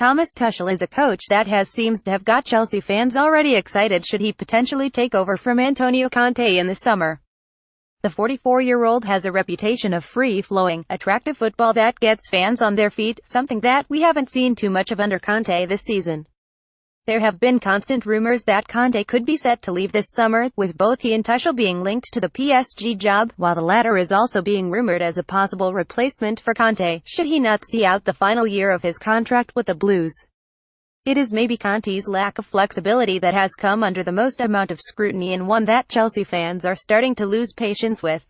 Thomas Tuchel is a coach that seems to have got Chelsea fans already excited should he potentially take over from Antonio Conte in the summer. The 44-year-old has a reputation of free-flowing, attractive football that gets fans on their feet, something that we haven't seen too much of under Conte this season. There have been constant rumors that Conte could be set to leave this summer, with both he and Tuchel being linked to the PSG job, while the latter is also being rumored as a possible replacement for Conte, should he not see out the final year of his contract with the Blues. It is maybe Conte's lack of flexibility that has come under the most amount of scrutiny, and one that Chelsea fans are starting to lose patience with.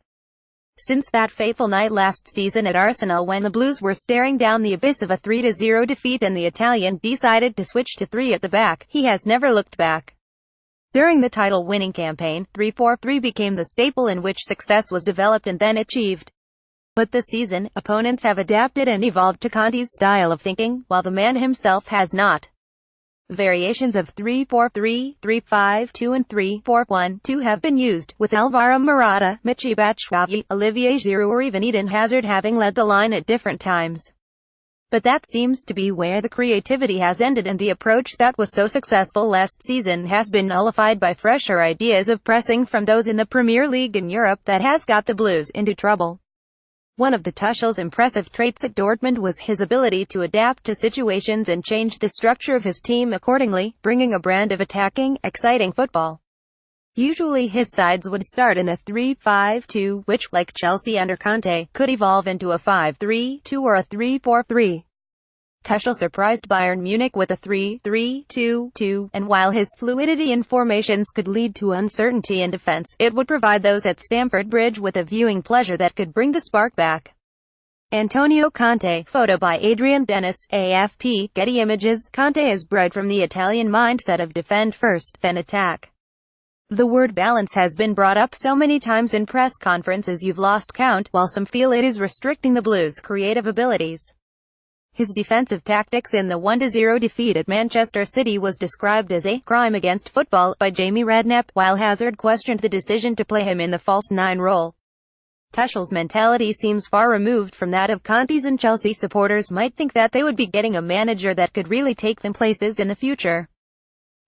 Since that fateful night last season at Arsenal when the Blues were staring down the abyss of a 3-0 defeat and the Italian decided to switch to 3 at the back, he has never looked back. During the title-winning campaign, 3-4-3 became the staple in which success was developed and then achieved. But this season, opponents have adapted and evolved to Conte's style of thinking, while the man himself has not. Variations of 3-4-3, 3-5-2 and 3-4-1-2 have been used, with Alvaro Morata, Michy Batshuayi, Olivier Giroud or even Eden Hazard having led the line at different times. But that seems to be where the creativity has ended, and the approach that was so successful last season has been nullified by fresher ideas of pressing from those in the Premier League in Europe that has got the Blues into trouble. One of the Tuchel's impressive traits at Dortmund was his ability to adapt to situations and change the structure of his team accordingly, bringing a brand of attacking, exciting football. Usually his sides would start in a 3-5-2, which, like Chelsea under Conte, could evolve into a 5-3-2 or a 3-4-3. Tuchel surprised Bayern Munich with a 3-3-2-2, and while his fluidity in formations could lead to uncertainty in defense, it would provide those at Stamford Bridge with a viewing pleasure that could bring the spark back. Antonio Conte, photo by Adrian Dennis, AFP, Getty Images. Conte is bred from the Italian mindset of defend first, then attack. The word balance has been brought up so many times in press conferences you've lost count, while some feel it is restricting the Blues' creative abilities. His defensive tactics in the 1-0 defeat at Manchester City was described as a crime against football by Jamie Redknapp, while Hazard questioned the decision to play him in the false nine role. Tuchel's mentality seems far removed from that of Conte's, and Chelsea supporters might think that they would be getting a manager that could really take them places in the future.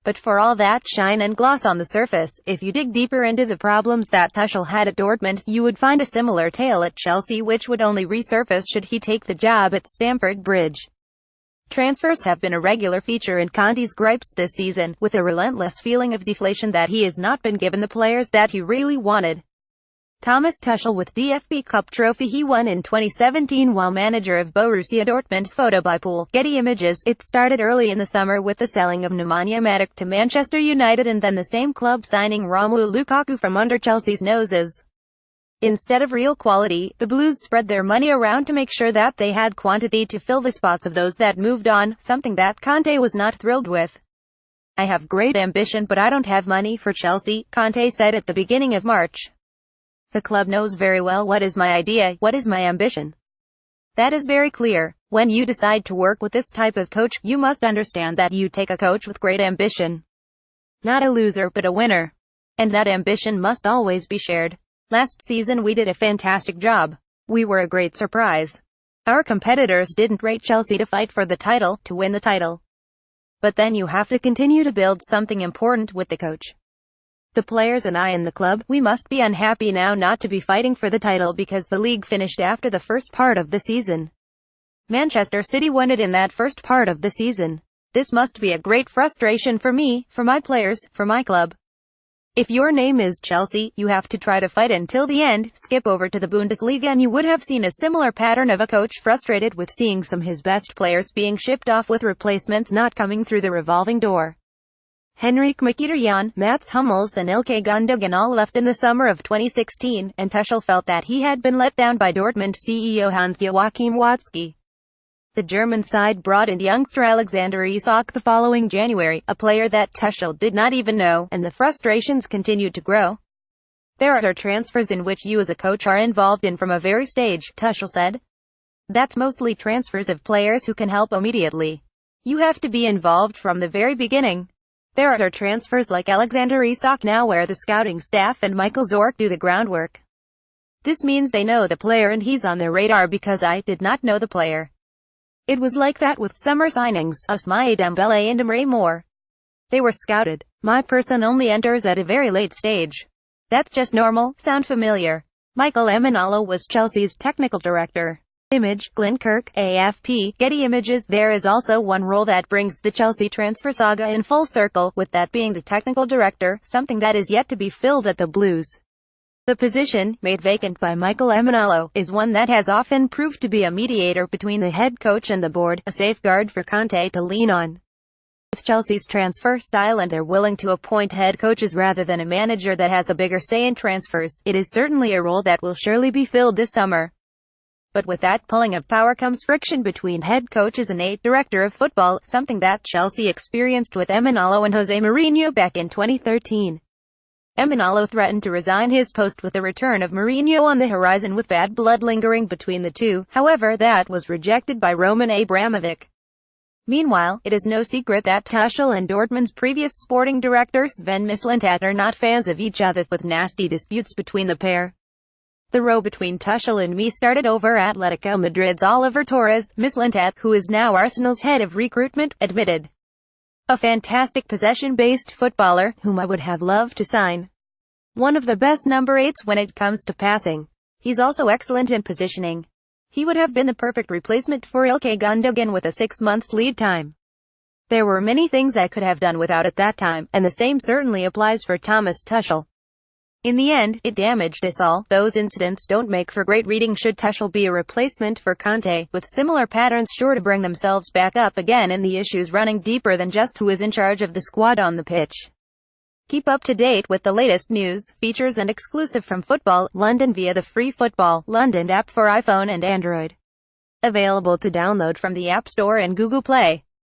But for all that shine and gloss on the surface, if you dig deeper into the problems that Tuchel had at Dortmund, you would find a similar tale at Chelsea, which would only resurface should he take the job at Stamford Bridge. Transfers have been a regular feature in Conte's gripes this season, with a relentless feeling of deflation that he has not been given the players that he really wanted. Thomas Tuchel with DFB Cup trophy he won in 2017 while manager of Borussia Dortmund, photo by Pool, Getty Images. It started early in the summer with the selling of Nemanja Matic to Manchester United and then the same club signing Romelu Lukaku from under Chelsea's noses. Instead of real quality, the Blues spread their money around to make sure that they had quantity to fill the spots of those that moved on, something that Conte was not thrilled with. "I have great ambition but I don't have money for Chelsea," Conte said at the beginning of March. "The club knows very well what is my idea, what is my ambition. That is very clear. When you decide to work with this type of coach, you must understand that you take a coach with great ambition. Not a loser, but a winner. And that ambition must always be shared. Last season we did a fantastic job. We were a great surprise. Our competitors didn't rate Chelsea to fight for the title, to win the title. But then you have to continue to build something important with the coach. The players and I in the club, we must be unhappy now not to be fighting for the title because the league finished after the first part of the season. Manchester City won it in that first part of the season. This must be a great frustration for me, for my players, for my club. If your name is Chelsea, you have to try to fight until the end." Skip over to the Bundesliga and you would have seen a similar pattern of a coach frustrated with seeing some of his best players being shipped off with replacements not coming through the revolving door. Henrik Mkhitaryan, Mats Hummels and Ilkay Gundogan all left in the summer of 2016, and Tuchel felt that he had been let down by Dortmund CEO Hans-Joachim Watzke. The German side brought in youngster Alexander Isak the following January, a player that Tuchel did not even know, and the frustrations continued to grow. "There are transfers in which you as a coach are involved in from a very stage," Tuchel said. "That's mostly transfers of players who can help immediately. You have to be involved from the very beginning. There are transfers like Alexander Isak now where the scouting staff and Michael Zorc do the groundwork. This means they know the player and he's on their radar because I did not know the player. It was like that with summer signings, Ousmane Dembele and Emre Moore. They were scouted. My person only enters at a very late stage. That's just normal. Sound familiar? Michael Emenalo was Chelsea's technical director. Image, Glenn Kirk, AFP, Getty Images. There is also one role that brings the Chelsea transfer saga in full circle, with that being the technical director, something that is yet to be filled at the Blues. The position, made vacant by Michael Emenalo, is one that has often proved to be a mediator between the head coach and the board, a safeguard for Conte to lean on. With Chelsea's transfer style and they're willing to appoint head coaches rather than a manager that has a bigger say in transfers, it is certainly a role that will surely be filled this summer. But with that pulling of power comes friction between head coaches and a director of football, something that Chelsea experienced with Emenalo and Jose Mourinho back in 2013. Emenalo threatened to resign his post with the return of Mourinho on the horizon, with bad blood lingering between the two. However, that was rejected by Roman Abramovich. Meanwhile, it is no secret that Tuchel and Dortmund's previous sporting director Sven Mislintat are not fans of each other, with nasty disputes between the pair. The row between Tuchel and me started over Atletico Madrid's Oliver Torres. Mislintat, who is now Arsenal's head of recruitment, admitted. A fantastic possession-based footballer, whom I would have loved to sign. One of the best number 8s when it comes to passing. He's also excellent in positioning. He would have been the perfect replacement for Ilkay Gundogan with a 6 months lead time. There were many things I could have done without at that time, and the same certainly applies for Thomas Tuchel. In the end, it damaged us all. Those incidents don't make for great reading should Tuchel be a replacement for Conte, with similar patterns sure to bring themselves back up again, and the issues running deeper than just who is in charge of the squad on the pitch. Keep up to date with the latest news, features and exclusive from Football London via the free Football London app for iPhone and Android. Available to download from the App Store and Google Play.